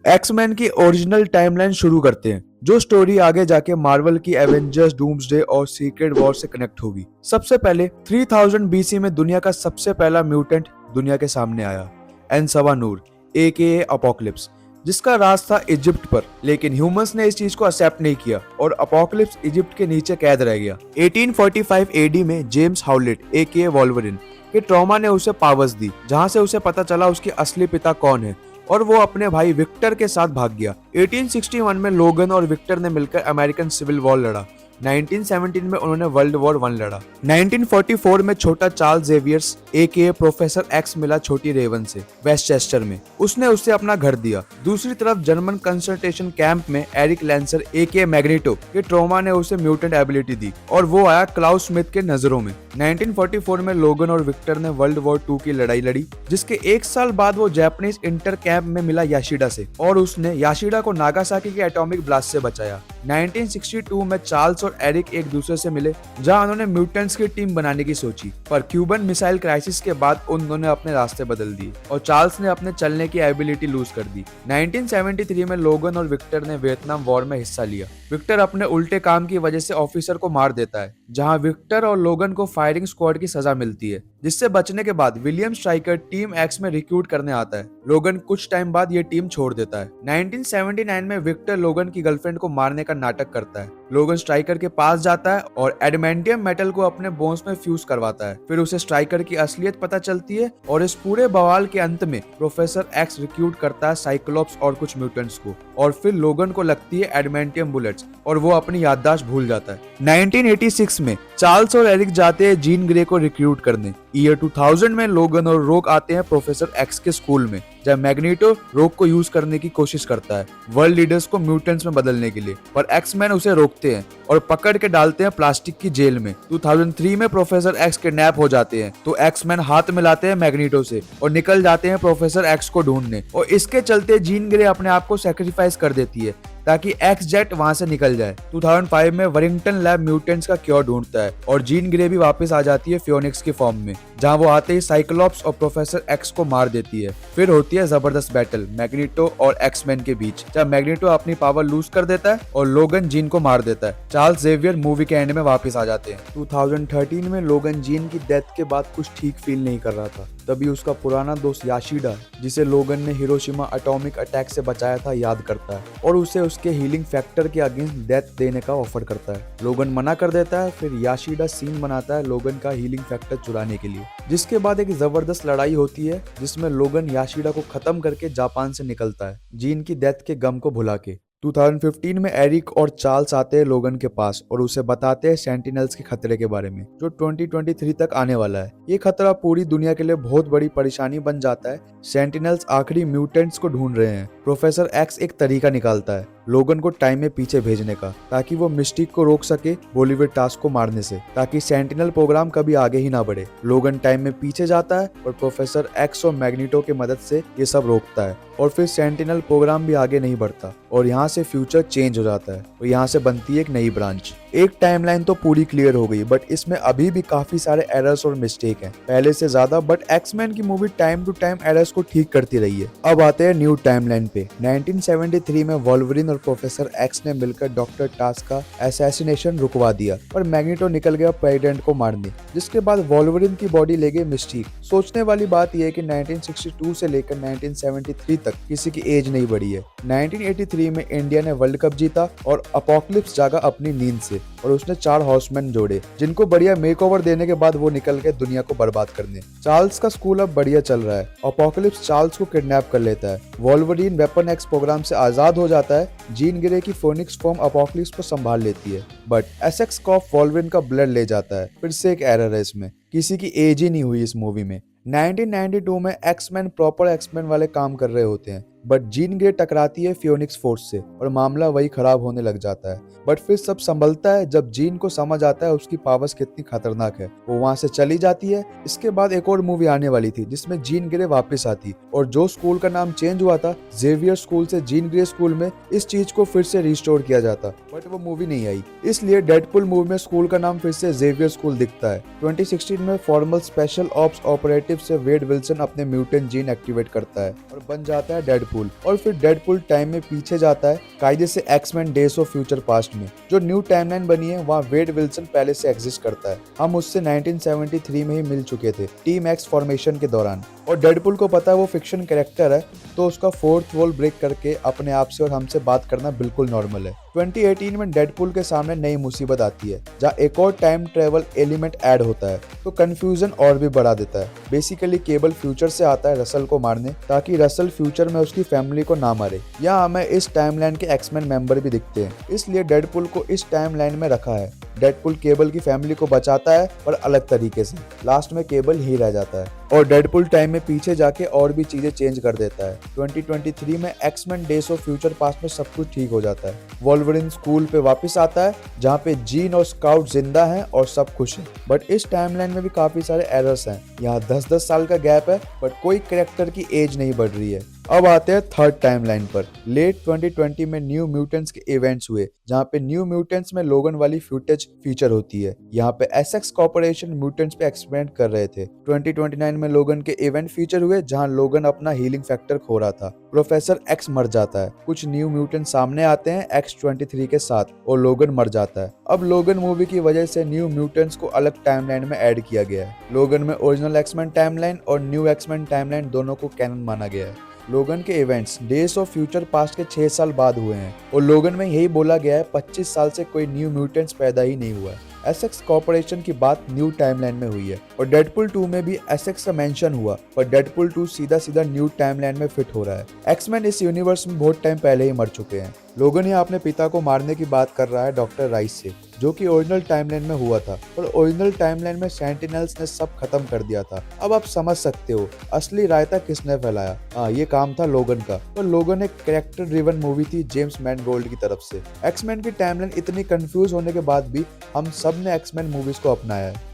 X Men की original timeline शुरू करते हैं, जो स्टोरी आगे जाके मार्वल की एवेंजर्स, डूम्सडे और सीक्रेट वॉर से कनेक्ट होगी। सबसे पहले 3000 बीसी में दुनिया का सबसे पहला म्यूटेंट दुनिया के सामने आया, एनसवानूर एके अपोकलिप्स, जिसका राज था इजिप्ट पर। लेकिन ह्यूमंस ने इस चीज को एक्सेप्ट नहीं किया और अपोकलिप्स इजिप्ट के नीचे कैद रह गया। 1845 एडी में जेम्स हाउलेट एके वॉल्वरिन के ट्रॉमा ने उसे पावर्स दी, जहां से उसे पता चला उसके असली पिता कौन है, और वो अपने भाई विक्टर के साथ भाग गया। 1861 में लोगन और विक्टर ने मिलकर अमेरिकन सिविल वॉर लड़ा। 1917 में उन्होंने वर्ल्ड वॉर 1 लड़ा। 1944 में छोटा चार्ल्स जेवियर्स एके प्रोफेसर एक्स मिला छोटी रेवन से वेस्टचेस्टर में। उसने उसे अपना घर दिया। दूसरी तरफ जर्मन कंसंट्रेशन कैंप में एरिक लैंसर एके मैग्नेटो के ट्रॉमा ने उसे म्यूटेंट एबिलिटी दी और वो आया क्लाउस स्मिथ के नजरों में। 1944 में लोगन और विक्टर ने वर्ल्ड वॉर 2 की लड़ाई लड़ी, जिसके एक साल बाद वो जापानीज इंटर कैंप में मिला याशिडा से और उसने याशिडा को नागासाकी के एटॉमिक ब्लास्ट से बचाया। 1962 में चार्ल्स और एरिक एक दूसरे से मिले, जहां उन्होंने म्यूटेंट्स की टीम बनाने की सोची, पर क्यूबन मिसाइल क्राइसिस के बाद उन्होंने अपने रास्ते बदल दिए और चार्ल्स ने अपने चलने की एबिलिटी लूज कर दी। 1973 में लोगन और विक्टर ने वियतनाम वॉर में हिस्सा लिया। विक्टर अपने उल्टे काम की वजह से ऑफिसर को मार देता है, जहां विक्टर और लोगन को फायरिंग स्क्वाड की सजा मिलती है, जिससे बचने के बाद विलियम स्ट्राइकर टीम एक्स में रिक्रूट करने आता है। लोगन कुछ टाइम बाद ये टीम छोड़ देता है। 1979 में विक्टर लोगन की गर्लफ्रेंड को मारने का नाटक करता है। लोगन स्ट्राइकर के पास जाता है और एडमेंटियम मेटल को अपने बोन्स में फ्यूज करवाता है। फिर उसे स्ट्राइकर की असलियत पता चलती है और इस पूरे बवाल के अंत में प्रोफेसर एक्स रिक्रूट करता है साइक्लोप्स और कुछ म्यूटेंट्स को, और फिर लोगन को लगती है एडमेंटियम बुलेट्स और वो अपनी याददाश्त भूल जाता है। 1986 में चार्ल्स और एरिक जाते हैं जीन ग्रे को रिक्रूट करने। ईयर 2000 में लोगन और रोक आते हैं प्रोफेसर एक्स के स्कूल में, जब मैग्नेटो रोक को यूज करने की कोशिश करता है वर्ल्ड लीडर्स को म्यूटेंट्स में बदलने के लिए, पर एक्समैन उसे रोकते हैं और पकड़ के डालते हैं प्लास्टिक की जेल में। 2003 में प्रोफेसर एक्स किडनैप हो जाते हैं, तो एक्समैन हाथ मिलाते हैं मैग्नेटो से और निकल जाते हैं प्रोफेसर एक्स को ढूंढने, और इसके चलते जीन ग्रे अपने आप को सेक्रीफाइस कर देती है ताकि एक्स जेट वहां से निकल जाए। 2005 में वरिंगटन लैब म्यूटेंट्स का क्योर ढूंढता है और जीन ग्रे भी वापस आ जाती है फियोनिक्स के फॉर्म में, जहां वो आते ही साइक्लोप्स और प्रोफेसर एक्स को मार देती है। फिर होती है जबरदस्त बैटल मैग्नेटो और एक्समैन के बीच, जब मैग्नेटो अपनी पावर लूज कर देता है और लोगन जीन को मार देता है। चार्ल्स जेवियर मूवी के एंड में वापस आ जाते हैं। 2013 में लोगन जीन की डेथ के बाद कुछ ठीक फील नहीं कर रहा था, तभी उसका पुराना दोस्त याशिडा, जिसे लोगन ने हिरोशिमा एटॉमिक अटैक से बचाया था, याद करता है और उसे उसके हीलिंग फैक्टर के अगेंस्ट डेथ देने का ऑफर करता है। लोगन मना कर देता है। फिर याशिडा सीन बनाता है लोगन का हीलिंग फैक्टर चुराने के लिए, जिसके बाद एक जबरदस्त लड़ाई होती है जिसमें लोगन याशिडा को खत्म करके जापान से निकलता है, जीन की डेथ के गम को भुला के। 2015 में एरिक और चार्ल्स आते हैं लोगन के पास और उसे बताते हैं सेंटिनल्स के खतरे के बारे में, जो 2023 तक आने वाला है। ये खतरा पूरी दुनिया के लिए बहुत बड़ी परेशानी बन जाता है। सेंटिनल्स आखिरी म्यूटेंट्स को ढूंढ रहे हैं। प्रोफेसर एक्स एक तरीका निकालता है लोगन को टाइम में पीछे भेजने का, ताकि वो मिस्टिक को रोक सके बोलिवियर टास्क को मारने से, ताकि सेंटिनल प्रोग्राम कभी आगे ही ना बढ़े। लोगन टाइम में पीछे जाता है और प्रोफेसर एक्स और मैग्नेटो की मदद से ये सब रोकता है, और फिर सेंटिनल प्रोग्राम भी आगे नहीं बढ़ता और यहाँ से फ्यूचर चेंज हो जाता है और यहाँ से बनती है एक नई ब्रांच। एक टाइमलाइन तो पूरी क्लियर हो गई, बट इसमें अभी भी काफी सारे एरर्स और मिस्टेक हैं, पहले से ज्यादा। बट एक्समैन की movie time to time errors को ठीक करती रही है। अब आते हैं न्यू टाइमलाइन पे। 1973 में वॉल्वरिन और प्रोफेसर एक्स ने मिलकर डॉक्टर टास्क का असैसिनेशन रुकवा दिया और मैग्नेटो निकल गया प्रेसिडेंट को मारने, जिसके बाद वॉल्वरिन की बॉडी ले गई मिस्टीक। सोचने वाली बात यह है कि 1962 से लेकर 1973 तक किसी की एज नहीं बढ़ी है। 1983 में इंडिया ने वर्ल्ड कप जीता और अपोकलिप्स जागा अपनी नींद से और उसने 4 हॉर्समैन जोड़े, जिनको बढ़िया मेकओवर देने के बाद वो निकल गए दुनिया को बर्बाद करने। चार्ल्स का स्कूल अब बढ़िया चल रहा है। अपोकलिप्स चार्ल्स को किडनैप कर लेता है। वॉल्वरिन वेपन एक्स प्रोग्राम से आजाद हो जाता है। जीन ग्रे की फोनिक्स फॉर्म अपोकलिप्स को संभाल लेती है, बट एसेक्स कॉफ वॉल्वरिन का ब्लड ले जाता है। फिर से एक एरर है इसमें, किसी की एज ही नहीं हुई इस मूवी में। 1992 में एक्समैन प्रॉपर एक्समैन वाले काम कर रहे होते हैं, बट जीन ग्रे टकराती है फियोनिक्स फोर्स से और मामला वही खराब होने लग जाता है। बट फिर सब संभलता है जब जीन को समझ आता है उसकी पावर्स कितनी खतरनाक है। वो वहां से चली जाती है। इसके बाद एक और मूवी आने वाली थी जिसमें जीन ग्रे वापस आती और जो स्कूल का नाम चेंज हुआ था जेवियर स्कूल से जीन ग्रे स्कूल में, इस चीज को फिर से रिस्टोर किया जाता, बट वो मूवी नहीं आई। इसलिए डेडपुल मूवी में स्कूल का नाम फिर से जेवियर स्कूल दिखता है। 2016 में फॉर्मल स्पेशल ऑप्स ऑपरेटिव से वेड विल्सन अपने म्यूटेंट जीन एक्टिवेट करता है और बन जाता है डेडपुल। डेडपुल और फिर डेडपुल टाइम में पीछे जाता है कायदे से X Men days of future past में। जो न्यू टाइमलाइन बनी है वहाँ वेड विल्सन पहले से एग्जिस्ट करता है। हम उससे 1973 में ही मिल चुके थे टीम एक्स फॉर्मेशन के दौरान, और डेडपुल को पता है वो फिक्शन कैरेक्टर है, तो उसका फोर्थ वॉल ब्रेक करके अपने आप से और हमसे बात करना बिल्कुल नॉर्मल है। 2018 में डेडपुल के सामने नई मुसीबत आती है जहाँ एक और टाइम ट्रेवल एलिमेंट ऐड होता है, तो कंफ्यूजन और भी बढ़ा देता है। बेसिकली केबल फ्यूचर से आता है रसल को मारने ताकि रसल फ्यूचर में उसकी फैमिली को ना मारे। यहाँ हमें इस टाइमलाइन के एक्समैन मेंबर भी दिखते हैं, इसलिए डेडपुल को इस टाइमलाइन में रखा है। डेडपुल केबल की फैमिली को बचाता है पर अलग तरीके से, लास्ट में केबल ही रह जाता है और डेडपुल टाइम में पीछे जाके और भी चीजें चेंज कर देता है। 2023 में X Men days of future past में सब कुछ ठीक हो जाता है। वोल्वरिन स्कूल पे वापस आता है जहाँ पे जीन और स्काउट जिंदा हैं और सब खुश हैं, बट इस टाइमलाइन में भी काफी सारे एरर्स हैं। यहाँ 10-10 साल का गैप है बट कोई कैरेक्टर की एज नहीं बढ़ रही है। अब आते हैं थर्ड टाइमलाइन पर। लेट 2020 में न्यू म्यूटेंट्स के इवेंट्स हुए जहाँ पे न्यू म्यूटेंट्स में लोगन वाली फुटेज फीचर होती है। यहाँ पे एसएक्स कॉर्पोरेशन म्यूटेंट्स पे एक्सपेरिमेंट कर रहे थे। 2029 में लोगन के इवेंट फीचर हुए जहाँ लोगन अपना हीलिंग फैक्टर खो रहा था। प्रोफेसर एक्स मर जाता है, कुछ न्यू म्यूटेंट सामने आते हैं X-23 के साथ और लोगन मर जाता है। अब लोगन मूवी की वजह से न्यू म्यूटेंट्स को अलग टाइमलाइन में ऐड किया गया है। लोगन में ओरिजिनल एक्समैन टाइमलाइन और न्यू एक्समैन टाइमलाइन दोनों को कैनन माना गया है। लोगन के events days of future past के 6 साल बाद हुए हैं और लोगन में यही बोला गया है 25 साल से कोई न्यू म्यूटेंट्स पैदा ही नहीं हुआ है। एसएक्स कॉर्पोरेशन की बात न्यू टाइमलाइन में हुई है और डेडपुल 2 में भी एसएक्स का मेंशन हुआ, पर डेडपुल 2 सीधा सीधा न्यू टाइमलाइन में फिट हो रहा है। एक्समैन इस यूनिवर्स में बहुत टाइम पहले ही मर चुके हैं। लोगन यहाँ अपने पिता को मारने की बात कर रहा है डॉक्टर राइस से, जो कि ओरिजिनल टाइमलाइन में हुआ था, और ओरिजिनल टाइमलाइन में सेंटिनल्स ने सब खत्म कर दिया था। अब आप समझ सकते हो असली रायता किसने फैलाया। हाँ, ये काम था लोगन का, पर लोगन एक कैरेक्टर ड्रिवन मूवी थी जेम्स मैनगोल्ड की तरफ से। एक्समैन की टाइमलाइन इतनी कंफ्यूज होने के बाद भी हम सब ने एक्समैन मूवीज को अपनाया है।